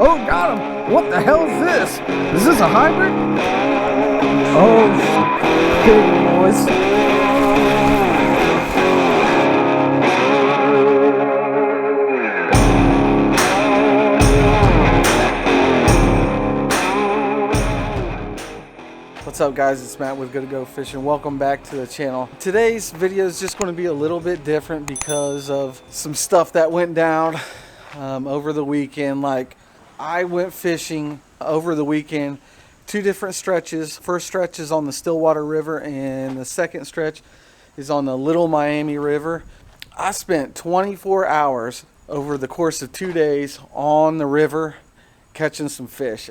Oh, got him. What the hell is this? Is this a hybrid? Oh, big boys. What's up guys, it's Matt with Good to Go Fishing. Welcome back to the channel. Today's video is just going to be a little bit different because of some stuff that went down over the weekend. Like, I went fishing over the weekend, two different stretches. First stretch is on the Stillwater River and the second stretch is on the Little Miami River. I spent 24 hours over the course of 2 days on the river catching some fish.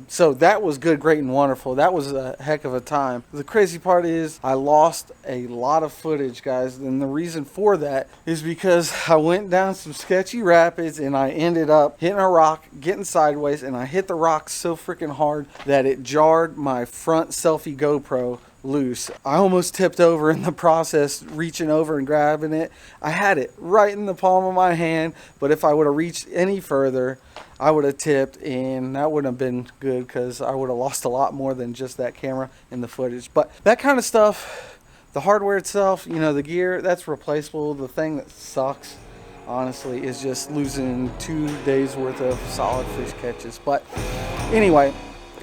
So that was good, great, and wonderful. That was a heck of a time. The crazy part is I lost a lot of footage, guys, and the reason for that is because I went down some sketchy rapids and I ended up hitting a rock, getting sideways, and I hit the rock so freaking hard that it jarred my front selfie GoPro loose. I almost tipped over in the process, reaching over and grabbing it. I had it right in the palm of my hand, but if I would have reached any further, I would have tipped, and that wouldn't have been good because I would have lost a lot more than just that camera and the footage. But that kind of stuff, the hardware itself, you know, the gear, that's replaceable. The thing that sucks, honestly, is just losing 2 days worth of solid fish catches. But anyway,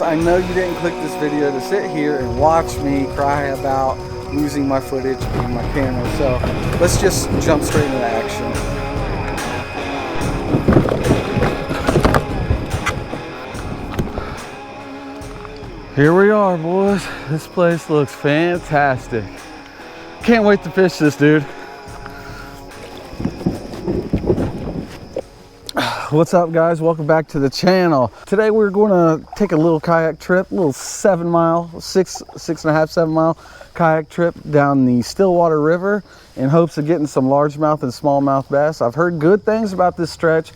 I know you didn't click this video to sit here and watch me cry about losing my footage and my camera. So let's just jump straight into action. Here we are, boys. This place looks fantastic. Can't wait to fish this, dude. What's up, guys? Welcome back to the channel. Today we're going to take a little kayak trip, a little 7 mile, 6.5, 7 mile kayak trip down the Stillwater River in hopes of getting some largemouth and smallmouth bass. I've heard good things about this stretch,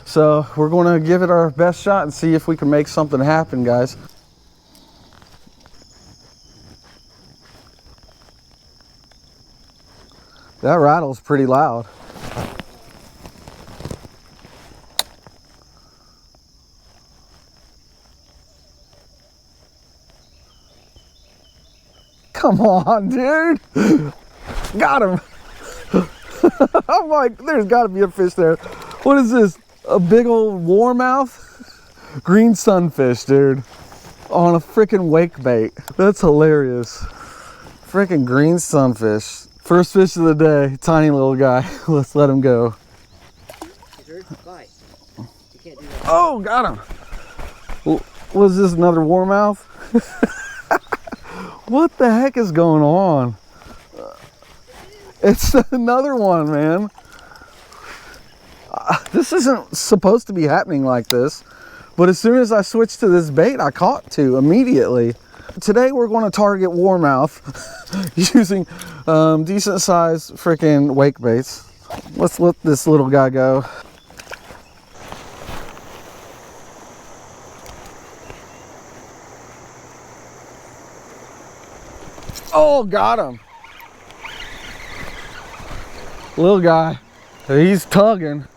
so we're going to give it our best shot and see if we can make something happen, guys. That rattle's pretty loud. Come on, dude. Got him. I'm like, there's got to be a fish there. What is this? A big old warmouth? Green sunfish, dude. On a freaking wake bait. That's hilarious. Freaking green sunfish. First fish of the day. Tiny little guy. Let's let him go. Oh, got him. Was this another warmouth? What the heck is going on? It's another one, man. This isn't supposed to be happening like this, but as soon as I switched to this bait, I caught two immediately. Today we're going to target warmouth using decent size freaking wake baits. Let's let this little guy go. Oh, got him. Little guy. He's tugging.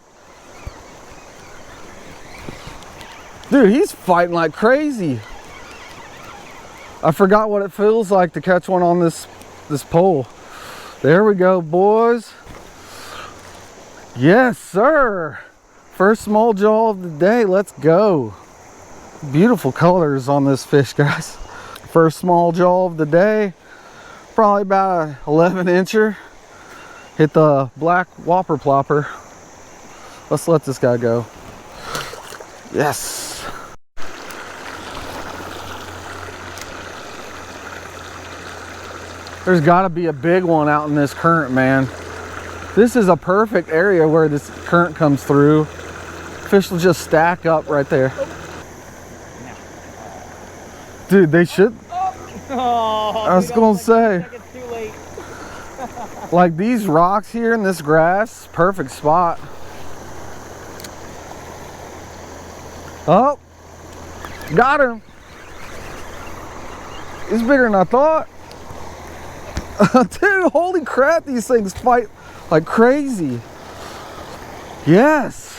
Dude, he's fighting like crazy. I forgot what it feels like to catch one on this pole. There we go, boys. Yes, sir. First small jaw of the day. Let's go. Beautiful colors on this fish, guys. First small jaw of the day. Probably about an 11 incher. Hit the black whopper plopper. Let's let this guy go. Yes. There's got to be a big one out in this current, man. This is a perfect area where this current comes through. Fish will just stack up right there. Dude, they should. Oh, I was gonna say, it's too late. like these rocks here in this grass, perfect spot. Oh, got him. He's bigger than I thought. Dude, holy crap, these things fight like crazy. Yes.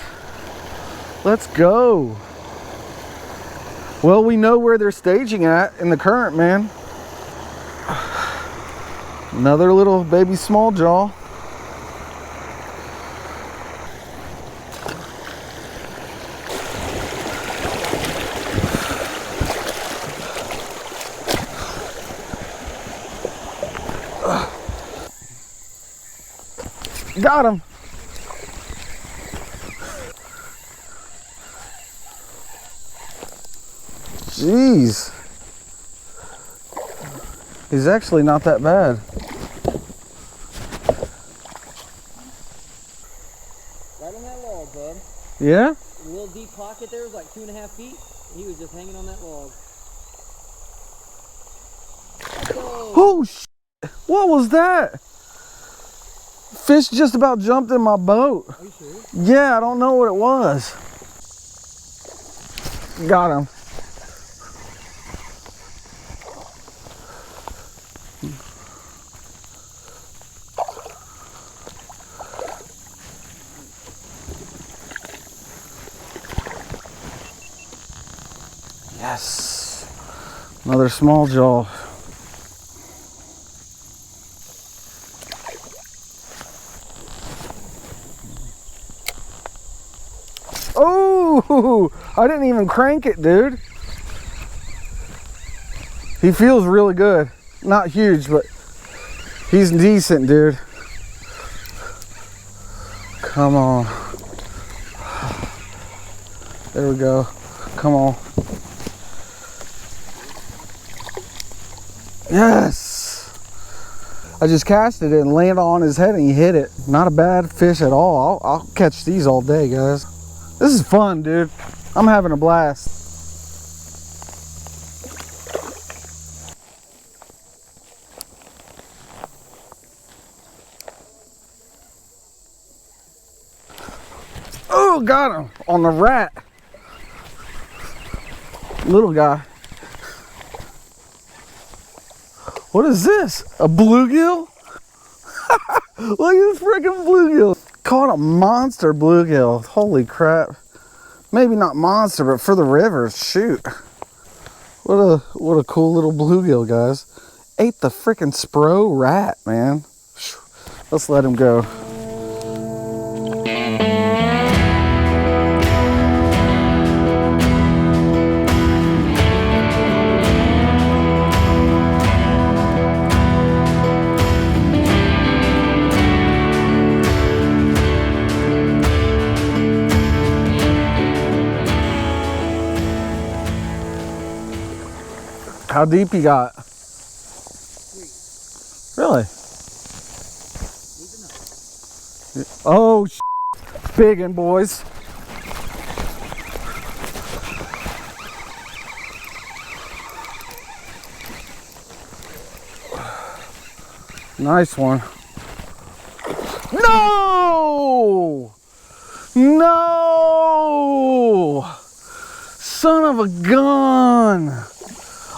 Let's go. Well, we know where they're staging at in the current, man. Another little baby small jaw. Got him. Jeez. He's actually not that bad. Right on that log, bud. Yeah? The little deep pocket there was like 2.5 feet. He was just hanging on that log. Oh, shit. What was that? Fish just about jumped in my boat. Are you sure? Yeah, I don't know what it was. Got him. Yes. Another small jaw. Oh, I didn't even crank it, dude. He feels really good. Not huge, but he's decent, dude. Come on. There we go. Come on. Yes. I just casted it and landed on his head and he hit it. Not a bad fish at all. I'll catch these all day, guys. This is fun, dude. I'm having a blast. Oh, got him on the rat. Little guy. What is this? A bluegill? Look at this freaking bluegill. Caught a monster bluegill. Holy crap. Maybe not monster, but for the river, shoot. What a cool little bluegill, guys. Ate the freaking Spro rat, man. Let's let him go. How deep you got? 3. Really? Oh, biggin', boys. Nice one. No! No! Son of a gun!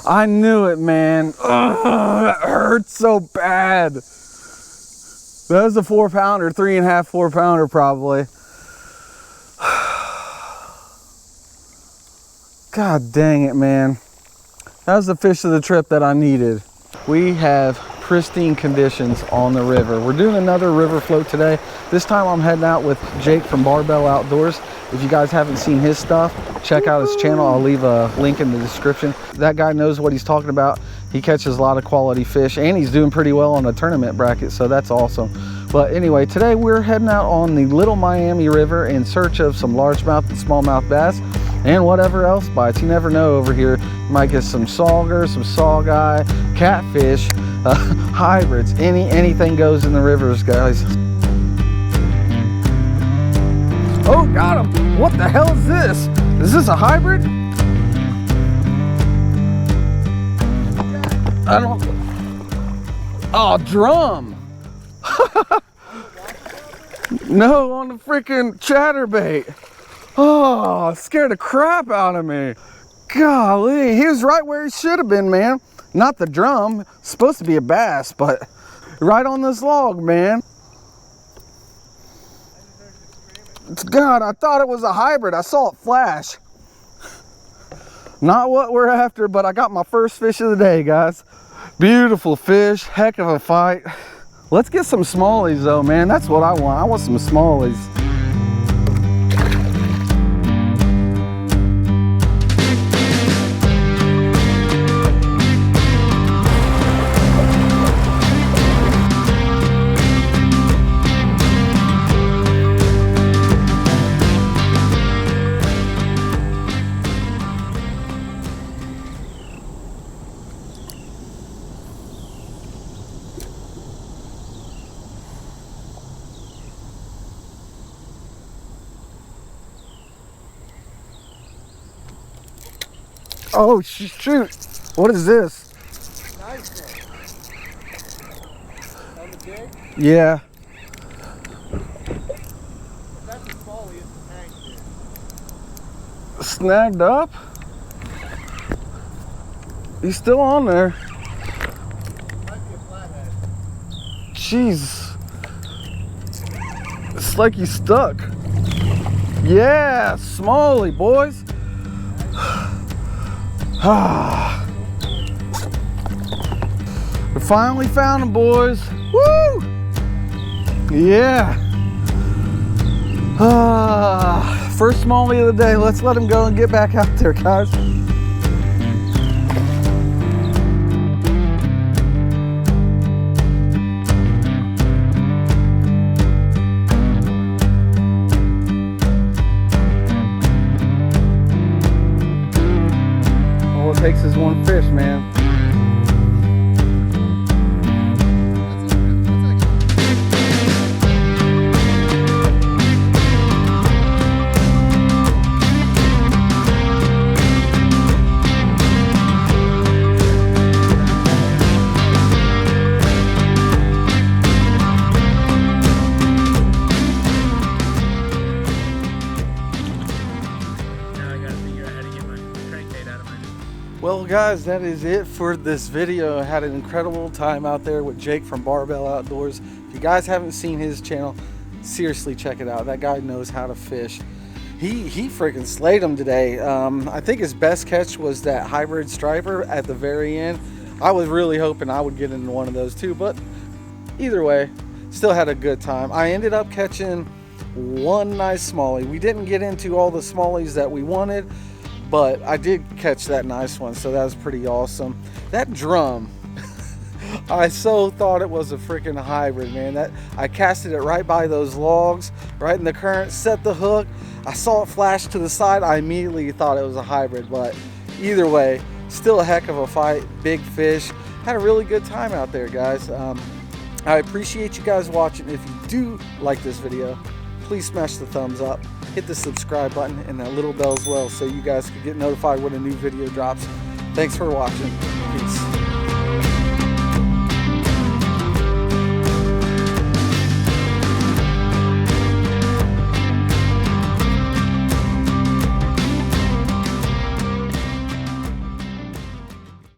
I knew it, man. Ugh, that hurts so bad. That was a 4-pounder, 3.5, 4-pounder probably. God dang it, man. That was the fish of the trip that I needed. We have pristine conditions on the river. We're doing another river float today. This time I'm heading out with Jake from Barbell Outdoors. If you guys haven't seen his stuff, check out his channel. I'll leave a link in the description. That guy knows what he's talking about. He catches a lot of quality fish and he's doing pretty well on a tournament bracket, so that's awesome. But anyway, today we're heading out on the Little Miami River in search of some largemouth and smallmouth bass and whatever else bites. You never know over here. You might get some sauger, some sawguy, catfish, hybrids, anything goes in the rivers, guys. Oh, got him. What the hell is this? Is this a hybrid? I don't. Oh, drum. No, on the freaking chatterbait. Oh, scared the crap out of me. Golly, he was right where he should have been, man. Not the drum. It's supposed to be a bass, but right on this log, man. God, I thought it was a hybrid. I saw it flash. Not what we're after, but I got my first fish of the day, guys. Beautiful fish, heck of a fight. Let's get some smallies though, man. That's what I want. I want some smallies. Oh shoot! What is this? Nice one. On the jig? Yeah. That's a smallie, it's a tank jig. Snagged up? He's still on there. Might be a flathead. Jeez. It's like he's stuck. Yeah, smallie, boys. We finally found him, boys. Woo! Yeah. First smallie of the day. Let's let him go and get back out there, guys. All it takes is one fish, man. Well guys, that is it for this video. I had an incredible time out there with Jake from Barbell Outdoors. If you guys haven't seen his channel, seriously check it out. That guy knows how to fish. He freaking slayed him today. I think his best catch was that hybrid striper at the very end. I was really hoping I would get into one of those too, but either way, still had a good time. I ended up catching one nice smallie. We didn't get into all the smallies that we wanted, but I did catch that nice one, so that was pretty awesome. That drum, I so thought it was a freaking hybrid, man. That I casted it right by those logs, right in the current, set the hook. I saw it flash to the side. I immediately thought it was a hybrid, but either way, still a heck of a fight. Big fish. Had a really good time out there, guys. I appreciate you guys watching. If you do like this video, please smash the thumbs up. Hit the subscribe button and that little bell as well so you guys can get notified when a new video drops. Thanks for watching. Peace.